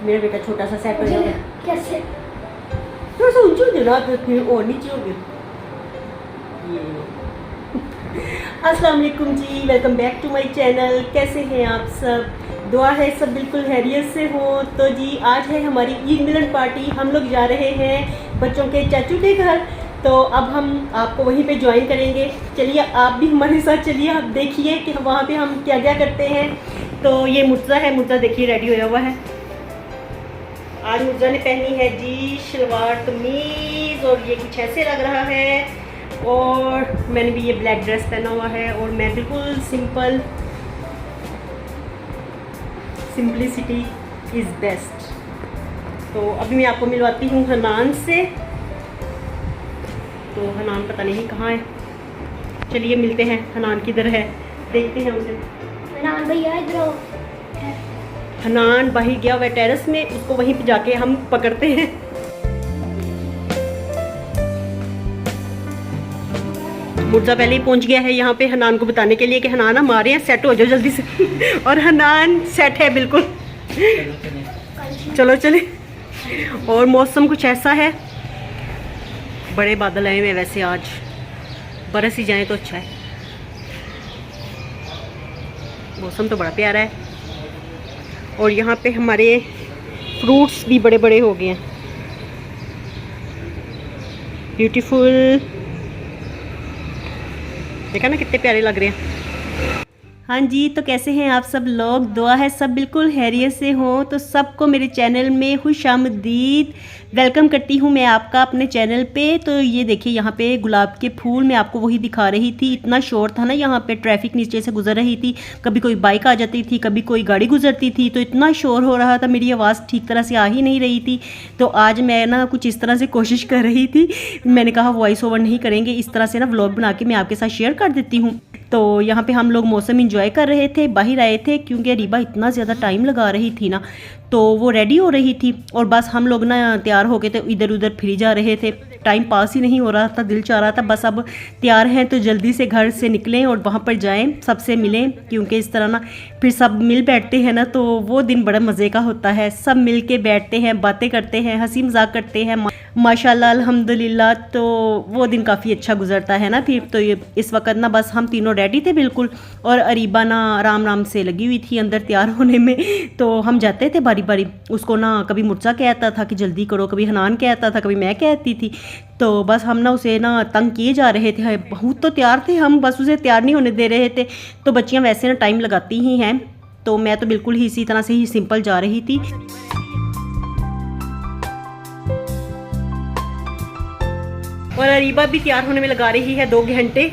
मेरा बेटा छोटा सा सेट हो जाएगा। कैसे? थोड़ा सा ऊंची हो जाना तो फिर और नीचे हो गया। अस्सलाम वालेकुम जी, welcome back to my channel. कैसे हैं आप सब? दुआ है सब बिल्कुल खैरियत से हो। तो जी आज है हमारी ईद मिलन पार्टी। हम लोग जा रहे हैं बच्चों के चाचू के घर, तो अब हम आपको वहीं पे ज्वाइन करेंगे। चलिए आप भी हमारे साथ चलिए, आप देखिए कि वहाँ पे हम क्या क्या करते हैं। तो ये मुर्जा है, मुर्जा देखिए रेडी होया हुआ है। आज मुर्जा ने पहनी है जी शलवार कमीज़ और ये कुछ ऐसे लग रहा है, और मैंने भी ये ब्लैक ड्रेस पहना हुआ है और मैं बिल्कुल सिंपल। Simplicity is best. तो अभी मैं आपको मिलवाती हूँ हनान से। तो हनान पता नहीं कहाँ है, चलिए मिलते हैं। हनान किधर है देखते हैं उसे। हनान भैया इधर आओ। हनान बाहर गया हुआ टेरेस में, उसको वहीं पे जाके हम पकड़ते हैं। मुर्जा पहले ही पहुंच गया है यहाँ पे हनान को बताने के लिए कि हनान हमारे यहाँ सेट हो जाओ जल्दी से। और हनान सेट है बिल्कुल। चलो चले। और मौसम कुछ ऐसा है, बड़े बादल आए हुए वैसे, आज बरस ही जाए तो अच्छा है। मौसम तो बड़ा प्यारा है। और यहाँ पे हमारे फ्रूट्स भी बड़े बड़े हो गए हैं, ब्यूटीफुल। देखा ना कितने प्यारे लग रहे हैं। हाँ जी, तो कैसे हैं आप सब लोग? दुआ है सब बिल्कुल खैरियत से हो। तो सबको मेरे चैनल में खुशामदीद, वेलकम करती हूँ मैं आपका अपने चैनल पे। तो ये देखिए यहाँ पे गुलाब के फूल, मैं आपको वही दिखा रही थी। इतना शोर था ना यहाँ पे, ट्रैफिक नीचे से गुजर रही थी, कभी कोई बाइक आ जाती थी, कभी कोई गाड़ी गुजरती थी, तो इतना शोर हो रहा था, मेरी आवाज़ ठीक तरह से आ ही नहीं रही थी। तो आज मैं ना कुछ इस तरह से कोशिश कर रही थी, मैंने कहा वॉइस ओवर नहीं करेंगे, इस तरह से ना व्लॉग बना के मैं आपके साथ शेयर कर देती हूँ। तो यहाँ पे हम लोग मौसम इंजॉय कर रहे थे, बाहर आए थे क्योंकि रीबा इतना ज़्यादा टाइम लगा रही थी ना, तो वो रेडी हो रही थी और बस हम लोग ना तैयार हो गए थे, इधर उधर फिर जा रहे थे। टाइम पास ही नहीं हो रहा था, दिल चाह रहा था बस अब तैयार हैं तो जल्दी से घर से निकलें और वहाँ पर जाएं, सबसे मिलें, क्योंकि इस तरह ना फिर सब मिल बैठते हैं ना तो वो दिन बड़ा मज़े का होता है। सब मिल के बैठते हैं, बातें करते हैं, हंसी मजाक करते हैं, माशाल्लाह अल्हम्दुलिल्लाह। तो वो दिन काफ़ी अच्छा गुजरता है ना फिर। तो ये इस वक्त ना बस हम तीनों रेडी थे बिल्कुल, और अरीबा ना आराम आराम से लगी हुई थी अंदर तैयार होने में। तो हम जाते थे बारी बारी, उसको ना कभी मुर्जा कहता था कि जल्दी करो, कभी हनान कहता था, कभी मैं कहती थी। तो बस हम ना उसे ना तंग किए जा रहे थे। बहुत तो तैयार थे हम, बस उसे तैयार नहीं होने दे रहे थे। तो बच्चियाँ वैसे ना टाइम लगाती ही हैं, तो मैं तो बिल्कुल ही इसी तरह से ही सिंपल जा रही थी। और अरीबा भी तैयार होने में लगा रही है 2 घंटे।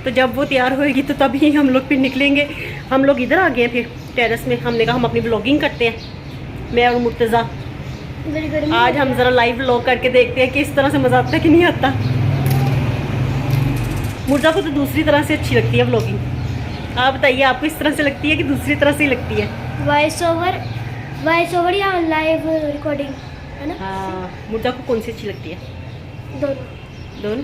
तो जब वो तैयार होएगी तो तभी हम लोग फिर निकलेंगे। हम लोग इधर आ गए फिर टेरेस में, हमने कहा हम अपनी ब्लॉगिंग करते हैं, मैं और मुर्तज़ा। आज हम ज़रा लाइव व्लॉग करके देखते हैं कि इस तरह से मज़ा आता है कि नहीं आता। मुर्जा को तो दूसरी तरह से अच्छी लगती है व्लॉगिंग। आप बताइए, आपको इस तरह से लगती है कि दूसरी तरह से ही लगती है? वॉइस ओवर या लाइव रिकॉर्डिंग है ना? हाँ, मुर्जा को कौन सी अच्छी लगती है? दोनों।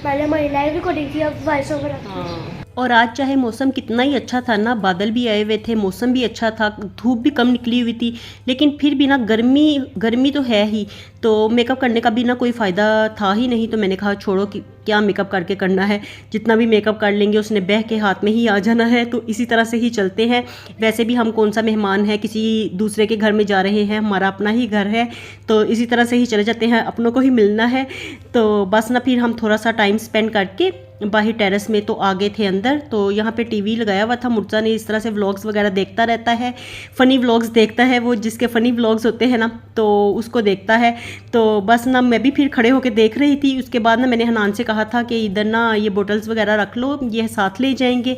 पहले हमारी लाइव रिकॉर्डिंग थी, अब वॉइस ओवर। हाँ। और आज चाहे मौसम कितना ही अच्छा था ना, बादल भी आए हुए थे, मौसम भी अच्छा था, धूप भी कम निकली हुई थी, लेकिन फिर भी ना गर्मी तो है ही। तो मेकअप करने का भी ना कोई फ़ायदा था ही नहीं। तो मैंने कहा छोड़ो कि क्या मेकअप करके करना है, जितना भी मेकअप कर लेंगे उसने बह के हाथ में ही आ जाना है। तो इसी तरह से ही चलते हैं। वैसे भी हम कौन सा मेहमान है, किसी दूसरे के घर में जा रहे हैं, हमारा अपना ही घर है, तो इसी तरह से ही चले जाते हैं, अपनों को ही मिलना है। तो बस ना फिर हम थोड़ा सा टाइम स्पेंड करके बाहर टेरेस में तो आ गए थे अंदर। तो यहाँ पे टीवी लगाया हुआ था, मुर्जा ने इस तरह से व्लॉग्स वगैरह देखता रहता है, फ़नी व्लॉग्स देखता है, वो जिसके फ़नी व्लॉग्स होते हैं ना तो उसको देखता है। तो बस ना मैं भी फिर खड़े होकर देख रही थी। उसके बाद ना मैंने हनान से कहा था कि इधर ना ये बोटल्स वगैरह रख लो, ये साथ ले जाएंगे।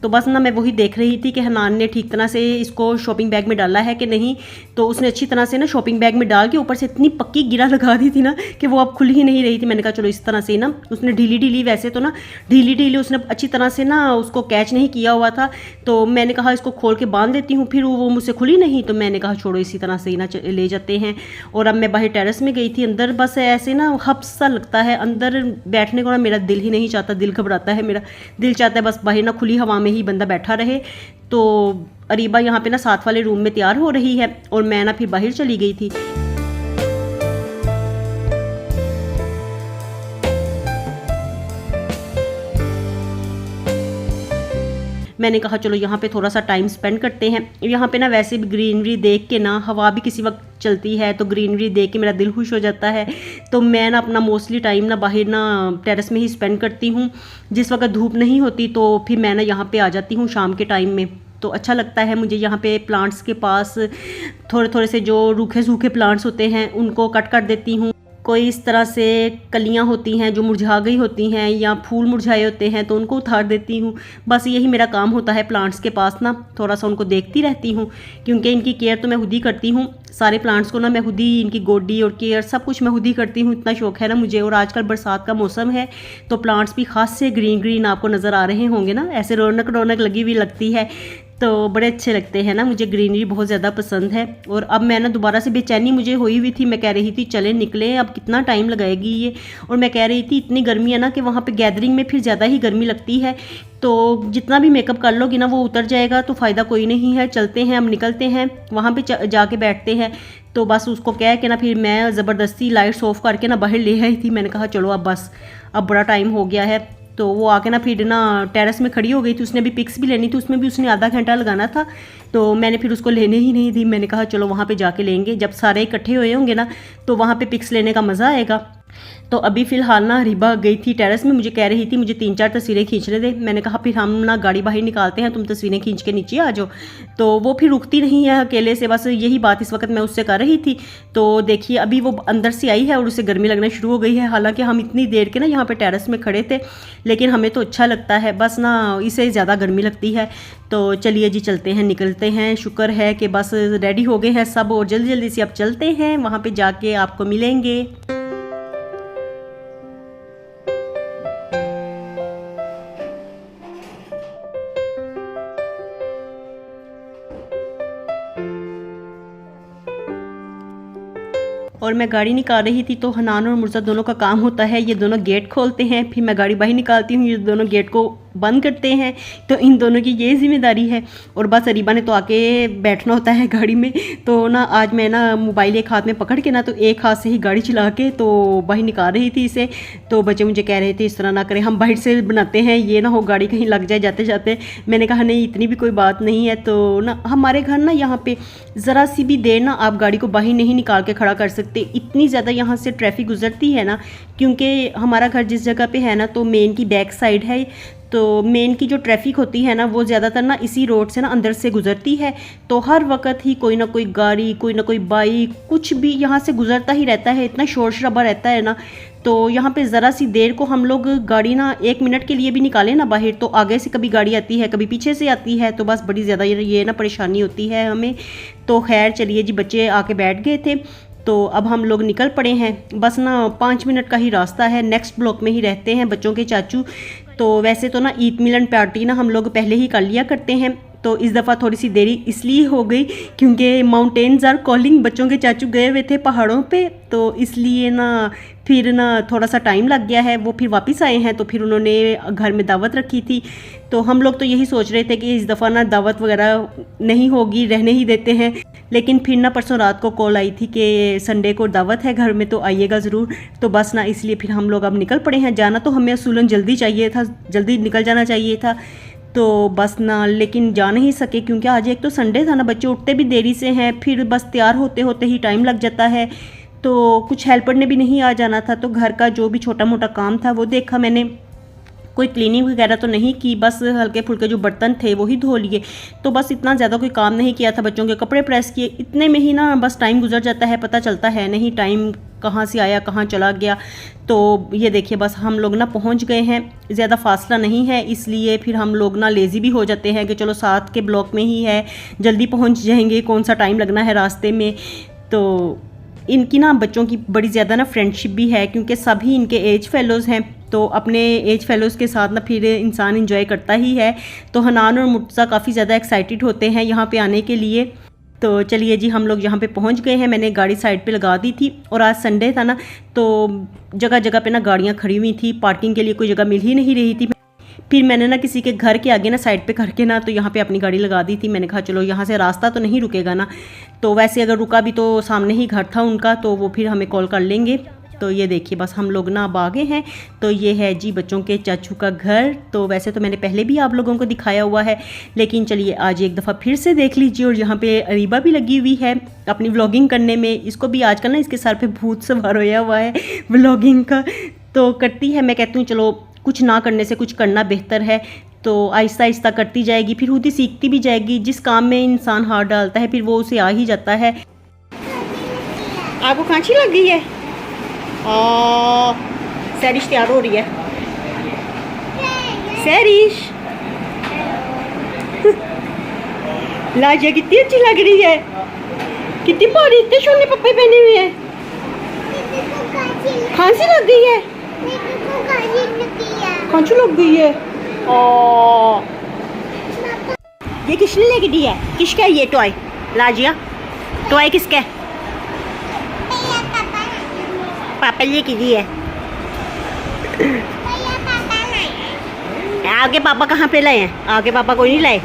तो बस ना मैं वही देख रही थी कि हनान ने ठीक तरह से इसको शॉपिंग बैग में डाला है कि नहीं। तो उसने अच्छी तरह से ना शॉपिंग बैग में डाल के ऊपर से इतनी पक्की गिरा लगा दी थी ना कि वो अब खुल ही नहीं रही थी। मैंने कहा चलो इस तरह से ना, उसने ढीली वैसे तो ना ढीली उसने अच्छी तरह से ना उसको कैच नहीं किया हुआ था। तो मैंने कहा इसको खोल के बांध देती हूँ, फिर वो मुझसे खुली नहीं। तो मैंने कहा छोड़ो इसी तरह से ही ना ले जाते हैं। और अब मैं बाहर टेरेस में गई थी, अंदर बस ऐसे ना हब्स सा लगता है, अंदर बैठने को ना मेरा दिल ही नहीं चाहता, दिल घबराता है, मेरा दिल चाहता है बस बाहर ना खुली हवा में में ही बंदा बैठा रहे। तो अरीबा यहाँ पे ना साथ वाले रूम में तैयार हो रही है और मैं ना फिर बाहर चली गई थी। मैंने कहा चलो यहाँ पे थोड़ा सा टाइम स्पेंड करते हैं। यहाँ पे ना वैसे भी ग्रीनरी देख के ना, हवा भी किसी वक्त चलती है तो ग्रीनरी देख के मेरा दिल खुश हो जाता है। तो मैं ना अपना मोस्टली टाइम ना बाहर ना टेरेस में ही स्पेंड करती हूँ। जिस वक्त धूप नहीं होती तो फिर मैं ना यहाँ पे आ जाती हूँ शाम के टाइम में। तो अच्छा लगता है मुझे यहाँ पे प्लांट्स के पास थोड़े थोड़े से जो रूखे सूखे प्लांट्स होते हैं उनको कट कर देती हूँ। कोई इस तरह से कलियां होती हैं जो मुरझा गई होती हैं या फूल मुरझाए होते हैं तो उनको उतार देती हूँ। बस यही मेरा काम होता है प्लांट्स के पास ना, थोड़ा सा उनको देखती रहती हूँ क्योंकि इनकी केयर तो मैं खुद ही करती हूँ। सारे प्लांट्स को ना मैं खुद ही, इनकी गोडी और केयर सब कुछ मैं खुद ही करती हूँ। इतना शौक है ना मुझे। और आजकल बरसात का मौसम है तो प्लांट्स भी खास से ग्रीन ग्रीन आपको नज़र आ रहे होंगे ना, ऐसे रौनक रौनक लगी हुई लगती है। तो बड़े अच्छे लगते हैं ना, मुझे ग्रीनरी बहुत ज़्यादा पसंद है। और अब मैं ना दोबारा से बेचैनी मुझे हुई हुई थी। मैं कह रही थी चले निकले, अब कितना टाइम लगाएगी ये। और मैं कह रही थी इतनी गर्मी है ना कि वहाँ पे गैदरिंग में फिर ज़्यादा ही गर्मी लगती है। तो जितना भी मेकअप कर लोगी ना वो उतर जाएगा, तो फ़ायदा कोई नहीं है। चलते हैं, अब निकलते हैं, वहाँ पे जाके बैठते हैं। तो बस उसको कह के ना फिर मैं ज़बरदस्ती लाइट्स ऑफ करके ना बाहर ले आई थी। मैंने कहा चलो अब बस, अब बड़ा टाइम हो गया है। तो वो आके ना फिर ना टेरेस में खड़ी हो गई थी। उसने भी पिक्स भी लेनी थी, उसमें भी उसने आधा घंटा लगाना था। तो मैंने फिर उसको लेने ही नहीं दी। मैंने कहा चलो वहाँ पे जाके लेंगे, जब सारे इकट्ठे हुए होंगे ना तो वहाँ पे पिक्स लेने का मज़ा आएगा। तो अभी फ़िलहाल ना रिबा गई थी टेरेस में, मुझे कह रही थी मुझे 3-4 तस्वीरें खींचने दे। मैंने कहा फिर हम ना गाड़ी बाहर निकालते हैं, तुम तस्वीरें खींच के नीचे आ जाओ। तो वो फिर रुकती नहीं है अकेले से, बस यही बात इस वक्त मैं उससे कर रही थी। तो देखिए अभी वो अंदर से आई है और उसे गर्मी लगना शुरू हो गई है। हालांकि हम इतनी देर के ना यहाँ पे टेरेस में खड़े थे, लेकिन हमें तो अच्छा लगता है, बस ना इसे ज़्यादा गर्मी लगती है। तो चलिए जी चलते हैं, निकलते हैं। शुक्र है कि बस रेडी हो गए हैं सब और जल्दी जल्दी से अब चलते हैं, वहाँ पर जाके आपको मिलेंगे। और मैं गाड़ी निकाल रही थी तो हनान और मुर्जा दोनों का काम होता है, ये दोनों गेट खोलते हैं, फिर मैं गाड़ी बाहर निकालती हूँ, ये दोनों गेट को बंद करते हैं। तो इन दोनों की ये जिम्मेदारी है। और बस अरीबा ने तो आके बैठना होता है गाड़ी में। तो ना आज मैं ना मोबाइल एक हाथ में पकड़ के ना तो एक हाथ से ही गाड़ी चला के तो बाहर निकाल रही थी इसे। तो बच्चे मुझे कह रहे थे इस तरह ना करें, हम बाहर से बनाते हैं, ये ना हो गाड़ी कहीं लग जाए जाते जाते। मैंने कहा नहीं इतनी भी कोई बात नहीं है। तो ना हमारे घर ना यहाँ पे ज़रा सी भी देर ना आप गाड़ी को बाहर नहीं निकाल के खड़ा कर सकते, इतनी ज़्यादा यहाँ से ट्रैफिक गुजरती है ना। क्योंकि हमारा घर जिस जगह पे है ना तो मेन की बैक साइड है, तो मेन की जो ट्रैफिक होती है ना वो ज़्यादातर ना इसी रोड से ना अंदर से गुजरती है। तो हर वक्त ही कोई ना कोई गाड़ी, कोई ना कोई बाइक, कुछ भी यहाँ से गुजरता ही रहता है, इतना शोर शराबा रहता है ना। तो यहाँ पे ज़रा सी देर को हम लोग गाड़ी ना 1 मिनट के लिए भी निकालें ना बाहर तो आगे से कभी गाड़ी आती है, कभी पीछे से आती है, तो बस बड़ी ज़्यादा ये ना परेशानी होती है हमें। तो खैर चलिए जी, बच्चे आके बैठ गए थे तो अब हम लोग निकल पड़े हैं। बस ना 5 मिनट का ही रास्ता है, नेक्स्ट ब्लॉक में ही रहते हैं बच्चों के चाचू। तो वैसे तो ना ईद मिलन पार्टी ना हम लोग पहले ही कर लिया करते हैं, तो इस दफ़ा थोड़ी सी देरी इसलिए हो गई क्योंकि माउंटेन्स आर कॉलिंग, बच्चों के चाचू गए हुए थे पहाड़ों पे, तो इसलिए ना फिर ना थोड़ा सा टाइम लग गया है। वो फिर वापस आए हैं तो फिर उन्होंने घर में दावत रखी थी। तो हम लोग तो यही सोच रहे थे कि इस दफ़ा ना दावत वगैरह नहीं होगी, रहने ही देते हैं। लेकिन फिर ना परसों रात को कॉल आई थी कि संडे को दावत है घर में तो आइएगा ज़रूर। तो बस ना इसलिए फिर हम लोग अब निकल पड़े हैं। जाना तो हमें असूलन जल्दी चाहिए था, जल्दी निकल जाना चाहिए था, तो बस ना लेकिन जा नहीं सके क्योंकि आज एक तो संडे था ना, बच्चे उठते भी देरी से हैं, फिर बस तैयार होते होते ही टाइम लग जाता है। तो कुछ हेल्पर ने भी नहीं आ जाना था, तो घर का जो भी छोटा मोटा काम था वो देखा मैंने। कोई क्लीनिंग वगैरह तो नहीं की, बस हल्के फुल्के जो बर्तन थे वही धो लिए। तो बस इतना ज़्यादा कोई काम नहीं किया था, बच्चों के कपड़े प्रेस किए, इतने में ही ना बस टाइम गुजर जाता है, पता चलता है नहीं टाइम कहाँ से आया कहाँ चला गया। तो ये देखिए बस हम लोग ना पहुँच गए हैं, ज़्यादा फासला नहीं है, इसलिए फिर हम लोग ना लेज़ी भी हो जाते हैं कि चलो साथ के ब्लॉक में ही है, जल्दी पहुँच जाएंगे, कौन सा टाइम लगना है रास्ते में। तो इनकी ना बच्चों की बड़ी ज़्यादा ना फ्रेंडशिप भी है क्योंकि सभी इनके एज फेलोज़ हैं, तो अपने एज फेलोज़ के साथ ना फिर इंसान एंजॉय करता ही है। तो हनान और मुर्तज़ा काफ़ी ज़्यादा एक्साइटेड होते हैं यहाँ पे आने के लिए। तो चलिए जी हम लोग यहाँ पे पहुँच गए हैं। मैंने गाड़ी साइड पे लगा दी थी और आज संडे था ना, तो जगह जगह पे ना गाड़ियाँ खड़ी हुई थी, पार्किंग के लिए कोई जगह मिल ही नहीं रही थी। फिर मैंने ना किसी के घर के आगे ना साइड पे करके ना तो यहाँ पे अपनी गाड़ी लगा दी थी। मैंने कहा चलो यहाँ से रास्ता तो नहीं रुकेगा ना, तो वैसे अगर रुका भी तो सामने ही घर था उनका, तो वो फिर हमें कॉल कर लेंगे। तो ये देखिए बस हम लोग ना अब आ गए हैं। तो ये है जी बच्चों के चाचू का घर। तो वैसे तो मैंने पहले भी आप लोगों को दिखाया हुआ है, लेकिन चलिए आज एक दफ़ा फिर से देख लीजिए। और यहाँ पे अरीबा भी लगी हुई है अपनी व्लॉगिंग करने में। इसको भी आजकल ना इसके सर पे भूत सवार होया हुआ है व्लॉगिंग का, तो करती है। मैं कहती हूँ चलो कुछ ना करने से कुछ करना बेहतर है, तो आहिस्ता आहिस्ता करती जाएगी, फिर खुद ही सीखती भी जाएगी। जिस काम में इंसान हाथ डालता है फिर वो उसे आ ही जाता है। आपको खांसी लग गई है? सैरिश तैयार हो रही है। सैरिश लाजिया कितनी अच्छी लग रही है, कितनी प्यारी, इतने सोने पप्पे पहने हुए हैं। खांसी लग गई है? खांसी लग गई है। ये किसने लेके दी है? किसका है ये टॉय? लाजिया टॉय किसका है? पापा लेके दी है। आगे पापा कहाँ पे लाए हैं? आगे पापा कोई नहीं लाए।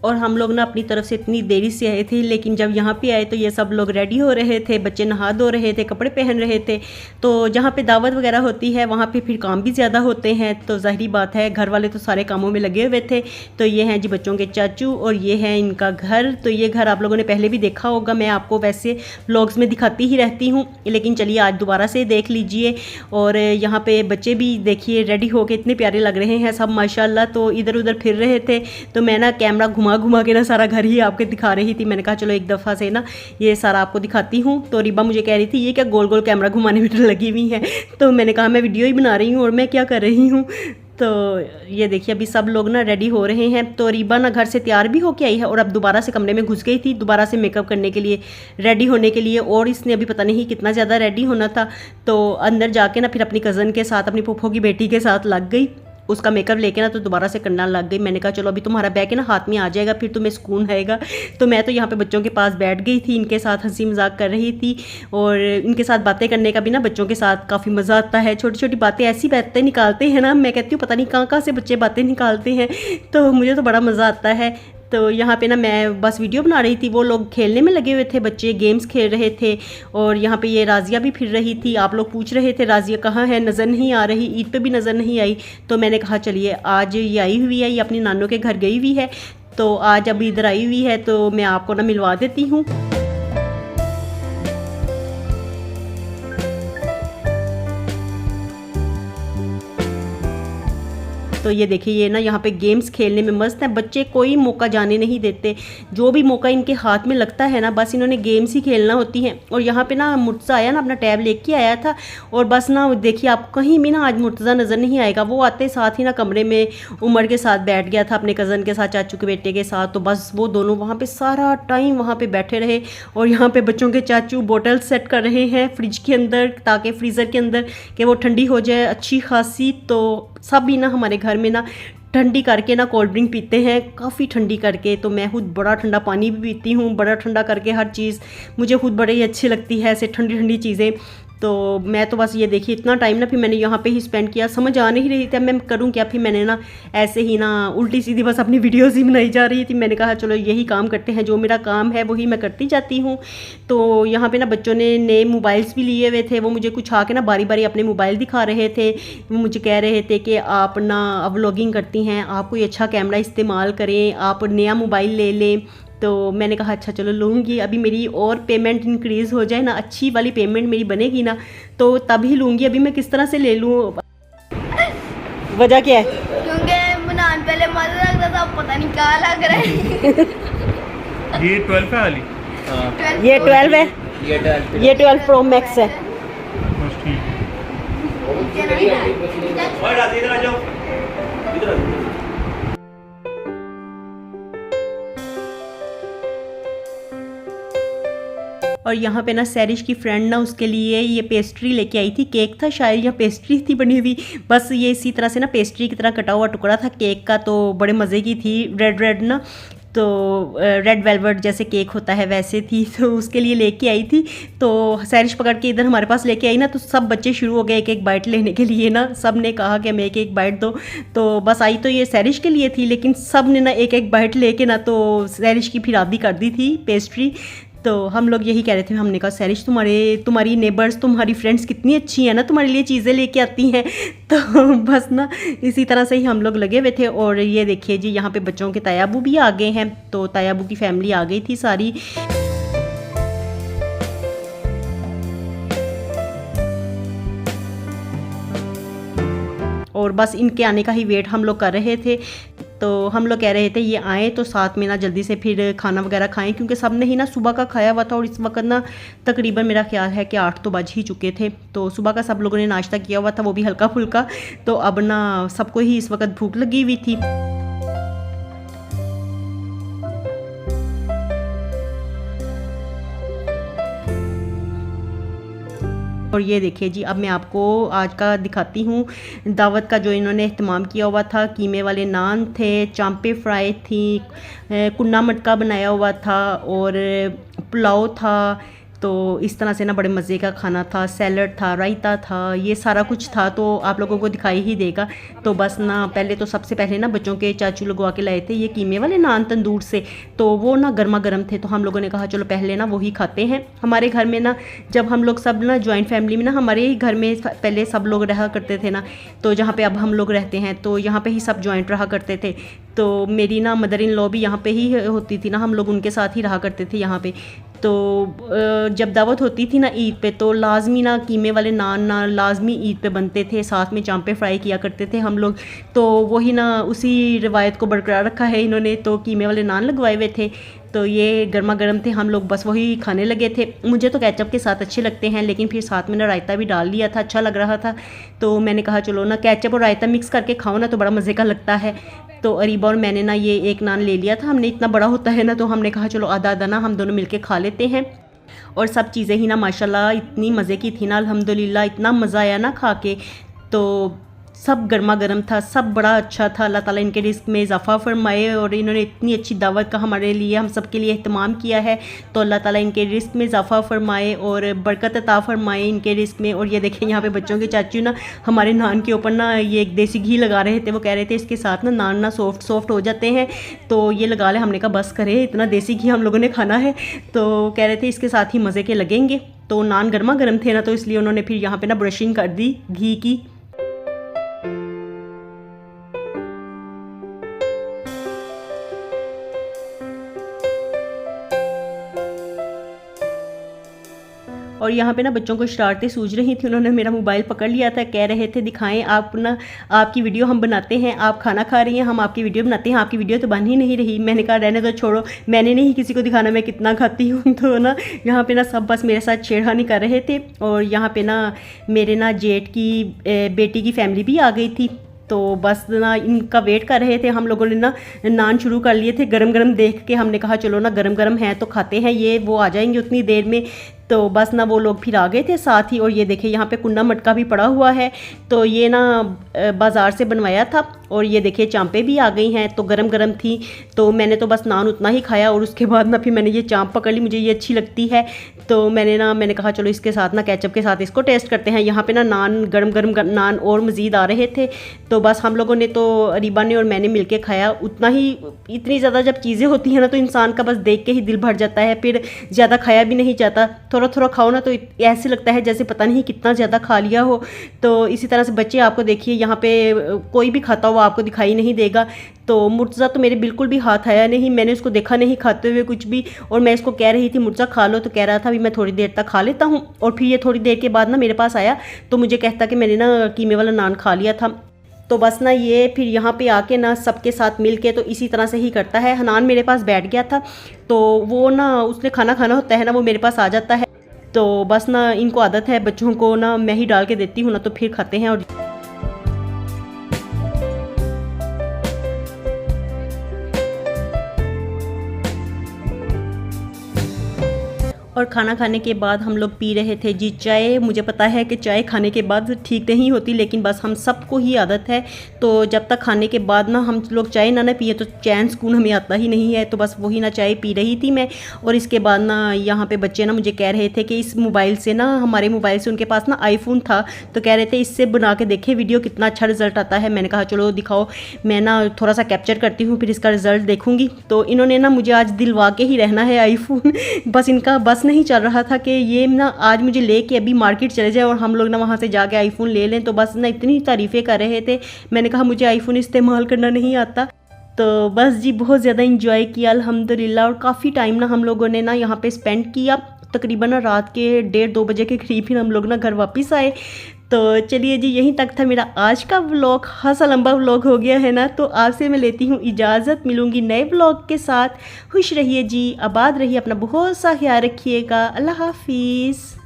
और हम लोग ना अपनी तरफ से इतनी देरी से आए थे, लेकिन जब यहाँ पे आए तो ये सब लोग रेडी हो रहे थे, बच्चे नहा धो रहे थे, कपड़े पहन रहे थे। तो जहाँ पे दावत वगैरह होती है वहाँ पे फिर काम भी ज़्यादा होते हैं, तो ज़ाहिरी बात है घर वाले तो सारे कामों में लगे हुए थे। तो ये हैं जी बच्चों के चाचू और ये है इनका घर। तो ये घर आप लोगों ने पहले भी देखा होगा, मैं आपको वैसे व्लॉग्स में दिखाती ही रहती हूँ, लेकिन चलिए आज दोबारा से देख लीजिए। और यहाँ पर बच्चे भी देखिए रेडी होके इतने प्यारे लग रहे हैं सब माशाल्लाह। तो इधर उधर फिर रहे थे, तो मैं ना कैमरा घुमा के ना सारा घर ही आपके दिखा रही थी। मैंने कहा चलो एक दफ़ा से ना ये सारा आपको दिखाती हूँ। तो रिबा मुझे कह रही थी ये क्या गोल गोल कैमरा घुमाने में लगी हुई है, तो मैंने कहा मैं वीडियो ही बना रही हूँ और मैं क्या कर रही हूँ। तो ये देखिए अभी सब लोग ना रेडी हो रहे हैं। तो रिबा ना घर से तैयार भी होके आई है और अब दोबारा से कमरे में घुस गई थी दोबारा से मेकअप करने के लिए, रेडी होने के लिए। और इसने अभी पता नहीं कितना ज़्यादा रेडी होना था, तो अंदर जाके ना फिर अपनी कज़न के साथ, अपनी फूफो की बेटी के साथ लग गई उसका मेकअप लेके ना, तो दोबारा से करना लग गई। मैंने कहा चलो अभी तुम्हारा बैग है ना हाथ में आ जाएगा, फिर तुम्हें सुकून आएगा। तो मैं तो यहाँ पे बच्चों के पास बैठ गई थी, इनके साथ हंसी मजाक कर रही थी। और इनके साथ बातें करने का भी ना बच्चों के साथ काफ़ी मज़ा आता है। छोटी छोटी बातें, ऐसी बातें निकालते हैं ना, मैं कहती हूँ पता नहीं कहाँ से बच्चे बातें निकालते हैं, तो मुझे तो बड़ा मज़ा आता है। तो यहाँ पे ना मैं बस वीडियो बना रही थी, वो लोग खेलने में लगे हुए थे, बच्चे गेम्स खेल रहे थे। और यहाँ पे ये राजिया भी फिर रही थी। आप लोग पूछ रहे थे राजिया कहाँ है, नज़र नहीं आ रही, ईद पे भी नज़र नहीं आई। तो मैंने कहा चलिए आज ये आई हुई है, ये अपनी नानों के घर गई हुई है, तो आज अब इधर आई हुई है, तो मैं आपको ना मिलवा देती हूँ। तो ये देखिए ये ना यहाँ पे गेम्स खेलने में मस्त है बच्चे, कोई मौका जाने नहीं देते। जो भी मौका इनके हाथ में लगता है ना बस इन्होंने गेम्स ही खेलना होती हैं। और यहाँ पे ना मुर्तज़ा आया ना, अपना टैब लेके आया था, और बस ना देखिए आप कहीं भी ना आज मुर्तज़ा नज़र नहीं आएगा। वो आते साथ ही ना कमरे में उमर के साथ बैठ गया था अपने कज़न के साथ, चाचू के बेटे के साथ। तो बस वो दोनों वहाँ पर सारा टाइम वहाँ पर बैठे रहे। और यहाँ पर बच्चों के चाचू बोतल सेट कर रहे हैं फ्रिज के अंदर, ताकि फ्रीज़र के अंदर कि वो ठंडी हो जाए अच्छी खासी। तो सब ही ना हमारे घर में ना ठंडी करके ना कोल्ड ड्रिंक पीते हैं, काफ़ी ठंडी करके। तो मैं खुद बड़ा ठंडा पानी भी पीती हूँ, बड़ा ठंडा करके हर चीज़ मुझे खुद बड़ी अच्छी लगती है, ऐसे ठंडी ठंडी चीज़ें। तो मैं तो बस ये देखिए इतना टाइम ना फिर मैंने यहाँ पे ही स्पेंड किया, समझ आ नहीं रही थी मैं करूँ क्या। फिर मैंने ना ऐसे ही ना उल्टी सीधी बस अपनी वीडियोज़ ही बनाई जा रही थी। मैंने कहा चलो यही काम करते हैं, जो मेरा काम है वही मैं करती जाती हूँ। तो यहाँ पे ना बच्चों ने नए मोबाइल्स भी लिए हुए थे, वो मुझे कुछ आके ना बारी बारी अपने मोबाइल दिखा रहे थे। वो मुझे कह रहे थे कि आप ना अब व्लॉगिंग करती हैं, आप कोई अच्छा कैमरा इस्तेमाल करें, आप नया मोबाइल ले लें। तो मैंने कहा अच्छा चलो लूँगी, अभी मेरी और पेमेंट इंक्रीज़ हो जाए ना, अच्छी वाली पेमेंट मेरी बनेगी ना, तो तभी लूँगी। अभी मैं किस तरह से ले लूँ, वजह क्या है? क्योंकि बनान पहले मजा लग रहा था, अब पता नहीं क्या लग रहा है। ये 12 है वाली? ये 12 है, ये 12 प्रो मैक्स है। बस ठीक है। और यहाँ पे ना सैरिश की फ्रेंड ना उसके लिए ये पेस्ट्री लेके आई थी, केक था शायद या पेस्ट्री थी बनी हुई। बस ये इसी तरह से ना पेस्ट्री की तरह कटा हुआ टुकड़ा था केक का, तो बड़े मज़े की थी, रेड रेड ना। तो रेड वेलवेट जैसे केक होता है वैसे थी, तो उसके लिए लेके आई थी। तो सैरिश पकड़ के इधर हमारे पास लेके आई ना, तो सब बच्चे शुरू हो गए एक एक बाइट लेने के लिए ना। सब ने कहा कि हमें एक एक बाइट दो। तो बस आई तो ये सैरिश के लिए थी, लेकिन सब ने ना एक एक बाइट लेके ना तो सैरिश की फिर आधी कर दी थी पेस्ट्री। तो हम लोग यही कह रहे थे, हमने कहा सैरिश तुम्हारी नेबर्स, तुम्हारी फ्रेंड्स कितनी अच्छी हैं ना, तुम्हारे लिए चीज़ें लेके आती हैं। तो बस ना इसी तरह से ही हम लोग लगे हुए थे। और ये देखिए जी, यहाँ पे बच्चों के तायाबू भी आ गए हैं। तो तायाबू की फैमिली आ गई थी सारी। और बस इनके आने का ही वेट हम लोग कर रहे थे। तो हम लोग कह रहे थे ये आए तो साथ में ना जल्दी से फिर खाना वगैरह खाएं, क्योंकि सब ने ही ना सुबह का खाया हुआ था। और इस वक्त ना तकरीबन मेरा ख्याल है कि 8 तो बज ही चुके थे। तो सुबह का सब लोगों ने नाश्ता किया हुआ था, वो भी हल्का फुल्का। तो अब ना सबको ही इस वक्त भूख लगी हुई थी। और ये देखिए जी, अब मैं आपको आज का दिखाती हूँ दावत का जो इन्होंने अहतमाम किया हुआ था। कीमे वाले नान थे, चांपे फ्राई थी, कुन्ना मटका बनाया हुआ था और पुलाव था। तो इस तरह से ना बड़े मज़े का खाना था, सैलड था, रायता था, ये सारा कुछ था। तो आप लोगों को दिखाई ही देगा। तो बस ना पहले तो सबसे पहले ना बच्चों के चाचू लगवा के लाए थे ये कीमे वाले नान तंदूर से। तो वो ना गर्मा गर्म थे, तो हम लोगों ने कहा चलो पहले ना वही खाते हैं। हमारे घर में ना जब हम लोग सब ना जॉइंट फैमिली में ना, हमारे ही घर में पहले सब लोग रहा करते थे ना, तो जहाँ पे अब हम लोग रहते हैं तो यहाँ पे ही सब जॉइंट रहा करते थे। तो मेरी ना मदर इन लॉ भी यहाँ पे ही होती थी ना, हम लोग उनके साथ ही रहा करते थे यहाँ पे। तो जब दावत होती थी ना ईद पे, तो लाजमी ना कीमे वाले नान ना लाजमी ईद पे बनते थे, साथ में चांपे फ्राई किया करते थे हम लोग। तो वही ना उसी रिवायत को बरकरार रखा है इन्होंने। तो कीमे वाले नान लगवाए हुए थे, तो ये गर्मा गर्म थे, हम लोग बस वही खाने लगे थे। मुझे तो केचप के साथ अच्छे लगते हैं, लेकिन फिर साथ में ना रायता भी डाल लिया था, अच्छा लग रहा था। तो मैंने कहा चलो ना केचप और रायता मिक्स करके खाओ ना तो बड़ा मज़े का लगता है। तो अरीबा और मैंने ना ये एक नान ले लिया था, हमने इतना बड़ा होता है ना, तो हमने कहा चलो आधा आधा ना हम दोनों मिलके खा लेते हैं। और सब चीज़ें ही ना माशाल्लाह इतनी मज़े की थी ना, अल्हम्दुलिल्लाह इतना मज़ा आया ना खा के। तो सब गर्मा गर्म था, सब बड़ा अच्छा था। अल्लाह ताला इनके रिस्क में इजाफ़ा फरमाए। और इन्होंने इतनी अच्छी दावत का हमारे लिए, हम सब के लिए एहतमाम किया है। तो अल्लाह ताला इनके रिस्क में इजाफ़ा फरमाए और बरकत अता फरमाए इनके रिस्क में। और ये देखें यहाँ पे बच्चों के चाचू ना हमारे नान के ऊपर ना ये एक देसी घी लगा रहे थे। वो कह रहे थे इसके साथ ना नान ना सॉफ्ट सॉफ्ट हो जाते हैं, तो ये लगा ले। हमने कहा बस करे, इतना देसी घी हम लोगों ने खाना है। तो कह रहे थे इसके साथ ही मज़े के लगेंगे। तो नान गर्मा गर्म थे ना, तो इसलिए उन्होंने फिर यहाँ पे ना ब्रशिंग कर दी घी की। और यहाँ पे ना बच्चों को शरारतें सूझ रही थी, उन्होंने मेरा मोबाइल पकड़ लिया था, कह रहे थे दिखाएं आप ना, आपकी वीडियो हम बनाते हैं, आप खाना खा रही हैं, हम आपकी वीडियो बनाते हैं, आपकी वीडियो तो बन ही नहीं रही। मैंने कहा रहने तो छोड़ो, मैंने नहीं किसी को दिखाना मैं कितना खाती हूँ। तो ना यहाँ पे ना सब बस मेरे साथ छेड़खानी कर रहे थे। और यहाँ पे ना मेरे ना जेठ की बेटी की फैमिली भी आ गई थी। तो बस ना इनका वेट कर रहे थे। हम लोगों ने ना नान शुरू कर लिए थे, गरम गरम देख के हमने कहा चलो ना गरम गरम है तो खाते हैं, ये वो आ जाएंगे उतनी देर में। तो बस ना वो लोग फिर आ गए थे साथ ही। और ये देखिए यहाँ पे कुन्ना मटका भी पड़ा हुआ है, तो ये ना बाज़ार से बनवाया था। और ये देखिए चांपे भी आ गई हैं, तो गरम गरम थी। तो मैंने तो बस नान उतना ही खाया और उसके बाद ना फिर मैंने ये चांप पकड़ ली, मुझे ये अच्छी लगती है। तो मैंने कहा चलो इसके साथ ना केचप के साथ इसको टेस्ट करते हैं। यहाँ पे ना नान गरम गरम नान और मज़ीद आ रहे थे। तो बस हम लोगों ने तो अरीबा ने और मैंने मिलके खाया उतना ही। इतनी ज़्यादा जब चीज़ें होती हैं ना तो इंसान का बस देख के ही दिल भर जाता है, फिर ज़्यादा खाया भी नहीं जाता। थोड़ा थोड़ा खाओ ना तो ऐसे लगता है जैसे पता नहीं कितना ज़्यादा खा लिया हो। तो इसी तरह से बच्चे आपको देखिए यहाँ पे कोई भी खाता हुआ आपको दिखाई नहीं देगा। तो मुर्तज़ा तो मेरे बिल्कुल भी हाथ आया नहीं, मैंने उसको देखा नहीं खाते हुए कुछ भी। और मैं इसको कह रही थी मुर्तज़ा खा लो, तो कह रहा था अभी मैं थोड़ी देर तक खा लेता हूँ। और फिर ये थोड़ी देर के बाद ना मेरे पास आया, तो मुझे कहता कि मैंने ना कीमे वाला नान खा लिया था। तो बस ना ये फिर यहाँ पे आके ना सबके साथ मिल के तो इसी तरह से ही करता है। हनान मेरे पास बैठ गया था, तो वो ना उसने खाना खाना होता है ना, वो मेरे पास आ जाता है। तो बस ना इनको आदत है, बच्चों को ना मैं ही डाल के देती हूँ ना, तो फिर खाते हैं। और खाना खाने के बाद हम लोग पी रहे थे जी चाय। मुझे पता है कि चाय खाने के बाद ठीक नहीं होती, लेकिन बस हम सबको ही आदत है। तो जब तक खाने के बाद ना हम लोग चाय ना पिए तो चैन सुकून हमें आता ही नहीं है। तो बस वही ना चाय पी रही थी मैं। और इसके बाद ना यहाँ पे बच्चे ना मुझे कह रहे थे कि इस मोबाइल से ना, हमारे मोबाइल से, उनके पास ना आईफोन था, तो कह रहे थे इससे बना के देखे वीडियो कितना अच्छा रिजल्ट आता है। मैंने कहा चलो दिखाओ, मैं ना थोड़ा सा कैप्चर करती हूँ, फिर इसका रिजल्ट देखूँगी। तो इन्होंने ना मुझे आज दिलवा के ही रहना है आईफोन। बस इनका बस नहीं चल रहा था कि ये ना आज मुझे लेके अभी मार्केट चले जाए और हम लोग ना वहाँ से जाके आईफोन ले लें। तो बस ना इतनी तारीफ़ें कर रहे थे। मैंने कहा मुझे आईफोन इस्तेमाल करना नहीं आता। तो बस जी बहुत ज़्यादा इंजॉय किया अल्हम्दुलिल्लाह। और काफ़ी टाइम ना हम लोगों ने ना यहाँ पे स्पेंड किया। तकरीबन ना रात के 1:30-2 बजे के करीब ही हम लोग ना घर वापस आए। तो चलिए जी, यहीं तक था मेरा आज का व्लॉग। ख़ासा लंबा व्लॉग हो गया है ना। तो आपसे मैं लेती हूँ इजाज़त, मिलूँगी नए व्लॉग के साथ। खुश रहिए जी, आबाद रहिए, अपना बहुत सा ख्याल रखिएगा। अल्लाह हाफिज़।